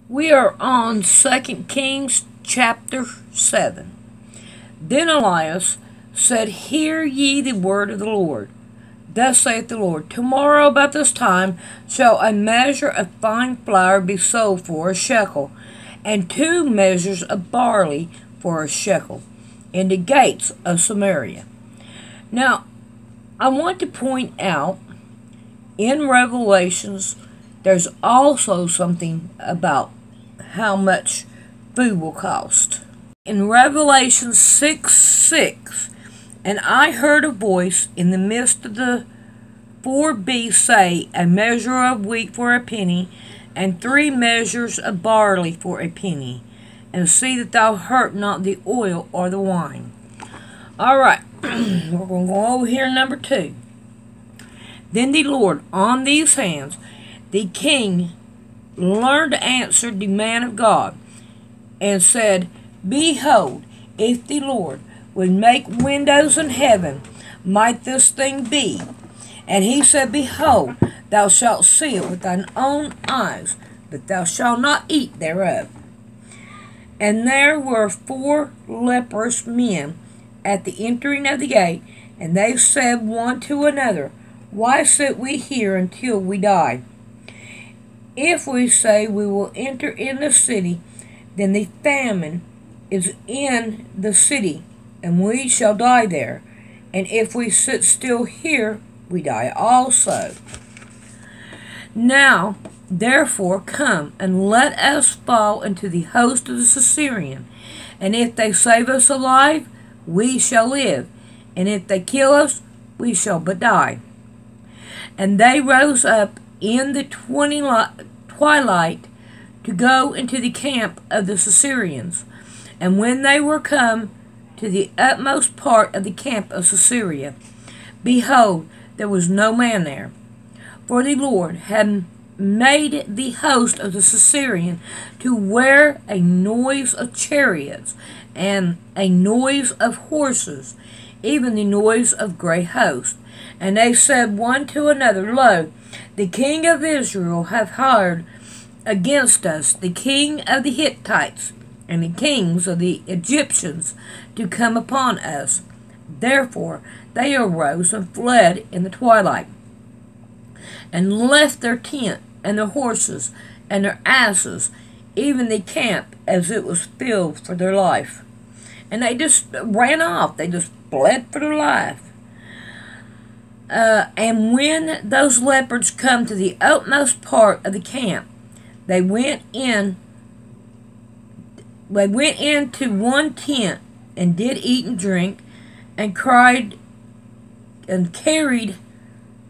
We are on 2 Kings chapter 7. Then Elias said, Hear ye the word of the Lord. Thus saith the Lord, Tomorrow about this time shall a measure of fine flour be sold for a shekel, and 2 measures of barley for a shekel, in the gates of Samaria. Now, I want to point out, in Revelations, there's also something about how much food will cost. In Revelation 6:6, and I heard a voice in the midst of the 4 beasts say, A measure of wheat for a penny, and 3 measures of barley for a penny, and see that thou hurt not the oil or the wine. Alright, we're going to go over here number 2. Then the Lord, on these hands, the king learned to answer the man of God, and said, Behold, if the Lord would make windows in heaven, might this thing be? And he said, Behold, thou shalt see it with thine own eyes, but thou shalt not eat thereof. And there were 4 leprous men at the entering of the gate, and they said one to another, Why sit we here until we die? If we say we will enter in the city, then the famine is in the city, and we shall die there. And if we sit still here, we die also. Now, therefore, come, and let us fall into the host of the Assyrian. And if they save us alive, we shall live. And if they kill us, we shall but die. And they rose up in the twilight to go into the camp of the Assyrians. And when they were come to the utmost part of the camp of Sisera, behold, there was no man there. For the Lord had made the host of the Assyrian to wear a noise of chariots, and a noise of horses, even the noise of great hosts. And they said one to another, Lo, the king of Israel hath hired against us the king of the Hittites and the kings of the Egyptians to come upon us. Therefore they arose and fled in the twilight, and left their tent and their horses and their asses, even the camp as it was filled for their life. And they just ran off. They just fled for their life. And when those leopards come to the utmost part of the camp, they went into one tent, and did eat and drink, and cried, and carried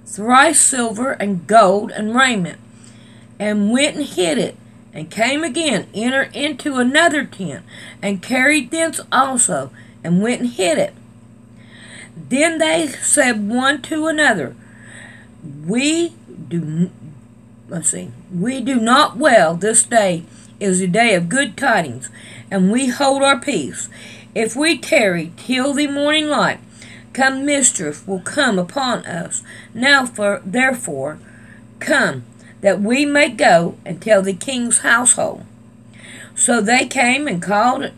thrice silver and gold and raiment, and went and hid it, and came again, entered into another tent, and carried thence also, and went and hid it. Then they said one to another, We do not well. This day is a day of good tidings, and we hold our peace. If we tarry till the morning light, come mischief will come upon us. Now therefore come, that we may go and tell the king's household. So they came and called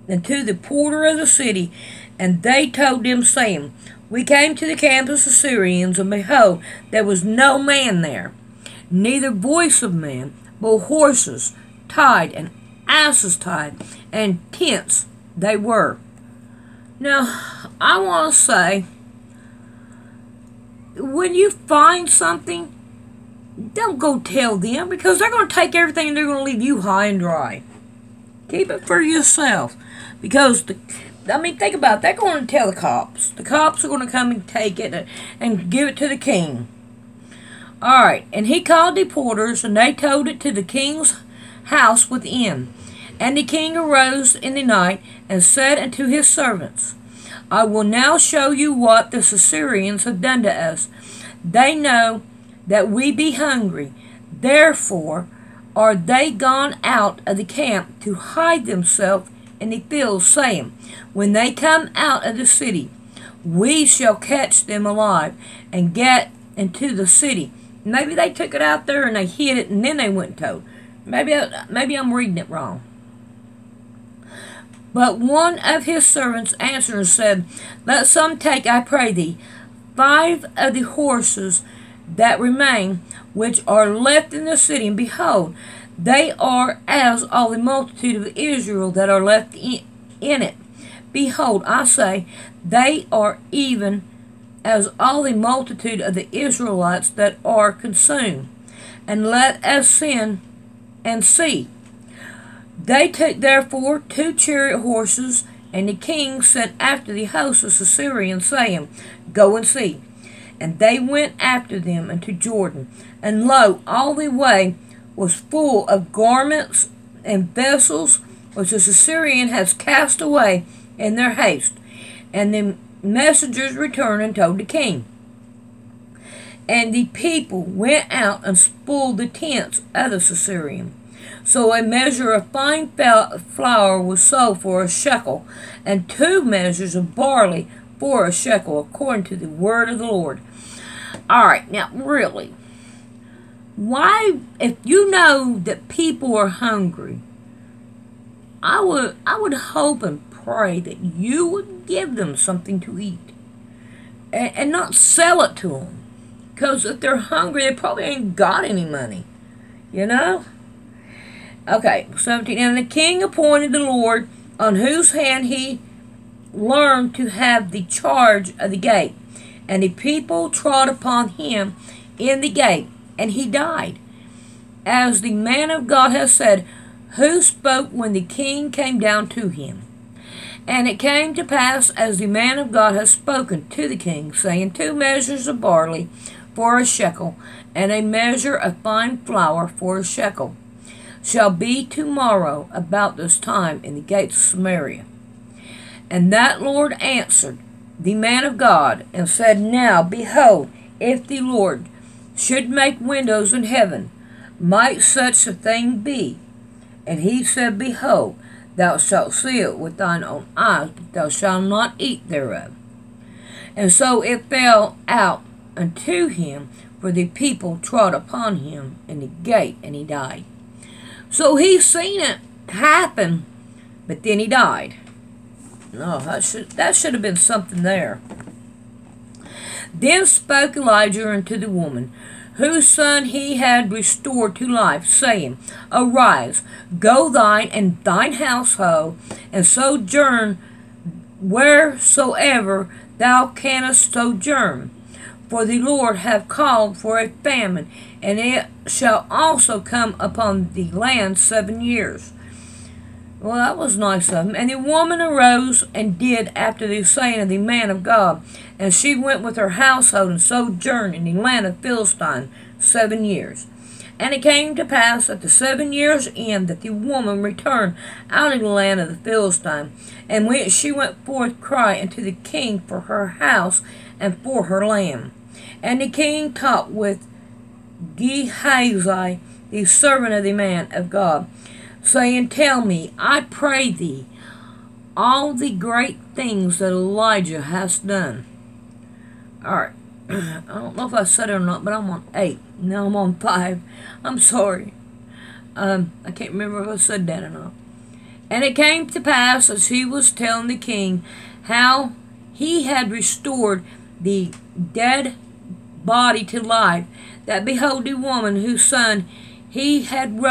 unto the porter of the city, and they told them, saying, We came to the camp of the Assyrians, and behold, there was no man there, neither voice of man, but horses tied, and asses tied, and tents they were. Now, I want to say, when you find something, don't go tell them, because they're going to take everything and they're going to leave you high and dry. Keep it for yourself. Because, think about it. They're going to tell the cops. The cops are going to come and take it and give it to the king. Alright, and he called the porters, and they told it to the king's house within. And the king arose in the night, and said unto his servants, I will now show you what the Assyrians have done to us. They know that we be hungry. Therefore are they gone out of the camp to hide themselves in the fields, saying, When they come out of the city, we shall catch them alive, and get into the city. Maybe they took it out there and they hid it, and then they went and told. Maybe I'm reading it wrong. But one of his servants answered and said, Let some take, I pray thee, 5 of the horses that remain, which are left in the city, and behold, they are as all the multitude of Israel that are left in it. Behold, I say, they are even as all the multitude of the Israelites that are consumed. And let us send and see. They took therefore 2 chariot horses, and the king sent after the host of Sisera, saying, Go and see. And they went after them into Jordan. And lo, all the way was full of garments and vessels, which the Syrian has cast away in their haste. And the messengers returned and told the king. And the people went out and spoiled the tents of the Syrian. So a measure of fine flour was sold for a shekel, and 2 measures of barley for a shekel, according to the word of the Lord. Alright, now really, why, if you know that people are hungry, I would hope and pray that you would give them something to eat and not sell it to them. Because if they're hungry, they probably ain't got any money, you know? Okay, 17. And the king appointed the Lord, on whose hand he learned to have the charge of the gate. And the people trod upon him in the gate, and he died. As the man of God has said, who spoke when the king came down to him. And it came to pass, as the man of God has spoken to the king, saying, 2 measures of barley for a shekel, and a measure of fine flour for a shekel, shall be tomorrow about this time in the gates of Samaria. And that Lord answered the man of God, and said, Now, behold, if the Lord should make windows in heaven, might such a thing be? And he said, Behold, thou shalt see it with thine own eyes, but thou shalt not eat thereof. And so it fell out unto him, for the people trod upon him in the gate, and he died. So he seen it happen, but then he died. No, that should have been something there. Then spoke Elijah unto the woman, whose son he had restored to life, saying, Arise, go thine and thine household, and sojourn wheresoever thou canst sojourn. For the Lord hath called for a famine, and it shall also come upon the land 7 years. Well, that was nice of him. And the woman arose and did after the saying of the man of God. And she went with her household and sojourned in the land of Philistine 7 years. And it came to pass at the 7 years' end that the woman returned out of the land of the Philistine. And when she went forth cry unto the king for her house and for her land. And the king talked with Gehazi, the servant of the man of God, saying, Tell me, I pray thee, all the great things that Elijah has done. Alright, I don't know if I said it or not, but I'm on 8. Now I'm on 5. I'm sorry. I can't remember if I said that or not. And it came to pass, as he was telling the king, how he had restored the dead body to life, that behold, the woman whose son he had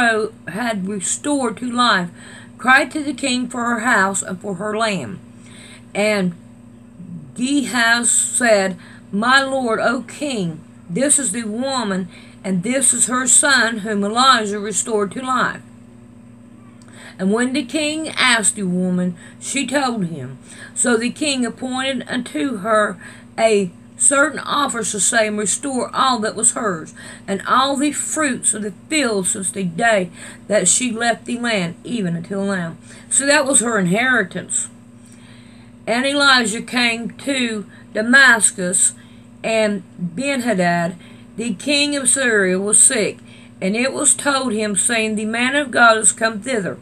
restored to life cried to the king for her house and for her land. And Gehazi said, My lord, O king, this is the woman, and this is her son, whom Elijah restored to life. And when the king asked the woman, she told him. So the king appointed unto her a certain officer, saying, Restore all that was hers, and all the fruits of the field since the day that she left the land, even until now. So that was her inheritance. And Elijah came to Damascus, and Benhadad, the king of Syria, was sick. And it was told him, saying, The man of God is come thither.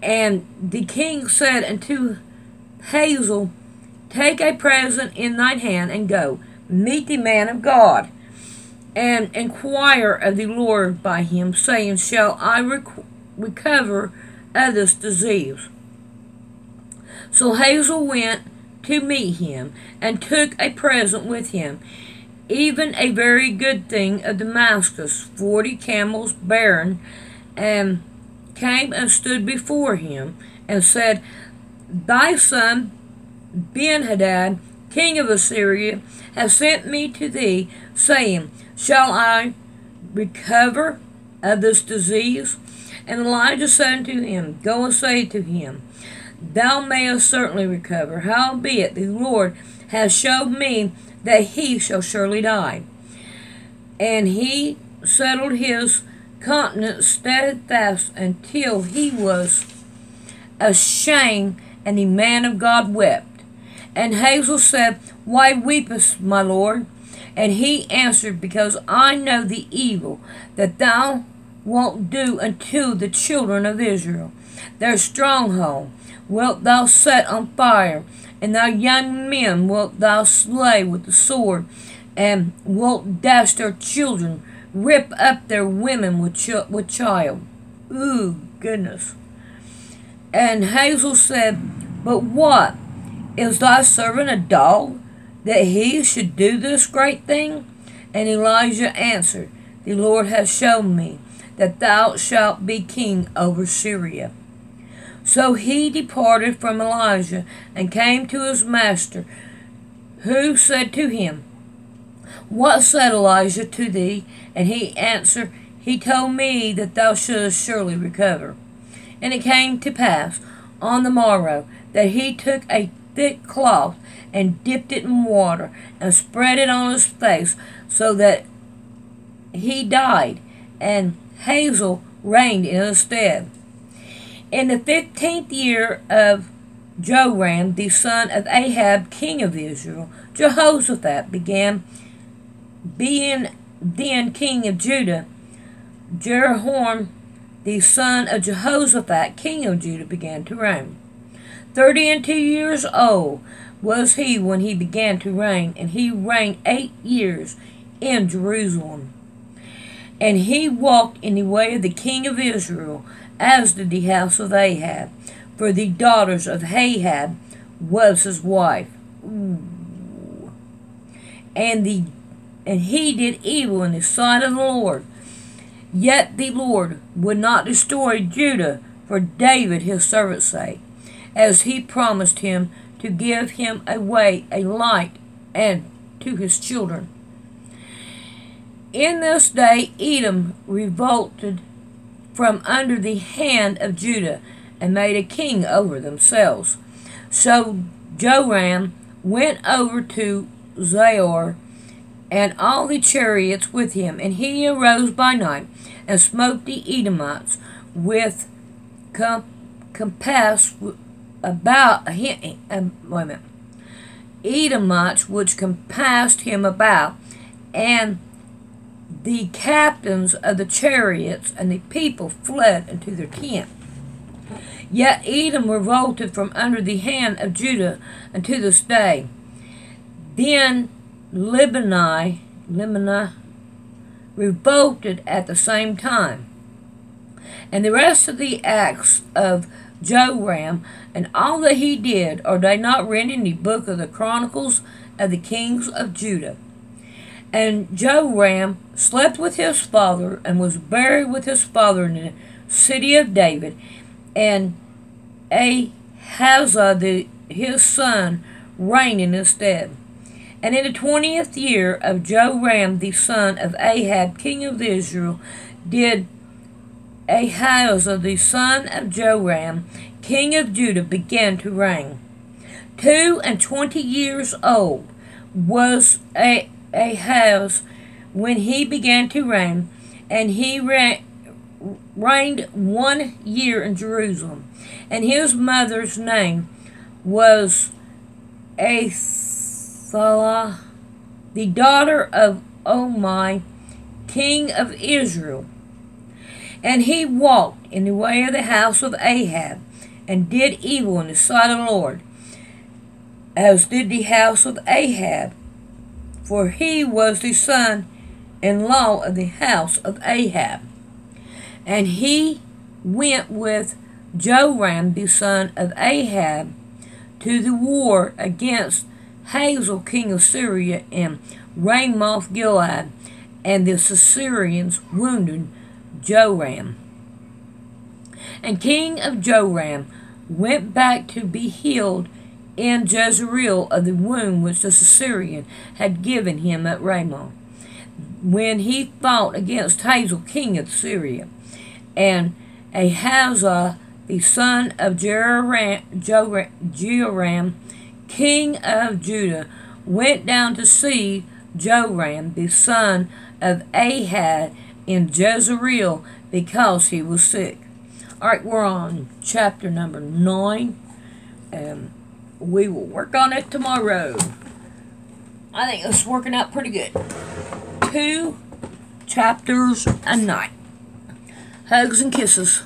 And the king said unto Hazael, Take a present in thine hand, and go, meet the man of God. and inquire of the Lord by him, saying, Shall I recover of this disease? So Hazael went to meet him, and took a present with him, even a very good thing of Damascus, 40 camels bearing, and came and stood before him, and said, Thy son Benhadad, king of Assyria, has sent me to thee, saying, Shall I recover of this disease? And Elijah said unto him, Go and say to him, Thou mayest certainly recover, howbeit the Lord has showed me that he shall surely die. And he settled his countenance steadfast until he was ashamed, and the man of God wept. And Hazael said, Why weepest, my lord? And he answered, Because I know the evil that thou wilt do unto the children of Israel. Their stronghold wilt thou set on fire, and their young men wilt thou slay with the sword, and wilt dash their children, rip up their women with child. Ooh, goodness. And Hazael said, But what? Is thy servant a dog, that he should do this great thing? And Elijah answered, The Lord hath shown me that thou shalt be king over Syria. So he departed from Elijah, and came to his master, who said to him, What said Elijah to thee? And he answered, He told me that thou shouldest surely recover. And it came to pass on the morrow that he took a thick cloth, and dipped it in water, and spread it on his face, so that he died, and Hazael reigned in his stead. In the 15th year of Joram, the son of Ahab, king of Israel, Jehoshaphat began being then king of Judah. Jehoram, the son of Jehoshaphat, king of Judah, began to reign. 32 years old was he when he began to reign, and he reigned 8 years in Jerusalem. And he walked in the way of the king of Israel, as did the house of Ahab, for the daughters of Ahab was his wife. Ooh. And he did evil in the sight of the Lord. Yet the Lord would not destroy Judah for David his servant's sake, as he promised him to give him a way, a light, and to his children. In this day Edom revolted from under the hand of Judah, and made a king over themselves. So Joram went over to Zoar, and all the chariots with him, and he arose by night, and smote the Edomites with compass about him. Edomites which compassed him about, and the captains of the chariots and the people fled into their camp. Yet Edom revolted from under the hand of Judah unto this day. Then Libnah revolted at the same time. And the rest of the acts of Joram, and all that he did, are they not written in the book of the Chronicles of the kings of Judah? And Joram slept with his father, and was buried with his father in the city of David. And Ahaziah his son reigned in his stead. And in the 20th year of Joram the son of Ahab king of Israel did Ahaziah the son of Joram king of Judah begin to reign. 22 years old was Ahaz when he began to reign, and he reigned 1 year in Jerusalem. And his mother's name was Athaliah, the daughter of Omri, king of Israel. And he walked in the way of the house of Ahab, and did evil in the sight of the Lord, as did the house of Ahab, for he was the son in-law of the house of Ahab. And he went with Joram the son of Ahab to the war against Hazael king of Syria and Ramoth Gilead, and the Syrians wounded Joram. And king of Joram went back to be healed in Jezreel of the wound which the Syrian had given him at Ramoth, when he fought against Hazael king of Syria. And Ahaziah the son of Jehoram, king of Judah, went down to see Joram the son of Ahab in Jezreel because he was sick. Alright, we're on chapter number 9. We will work on it tomorrow. I think it's working out pretty good. 2 chapters a night. Hugs and kisses.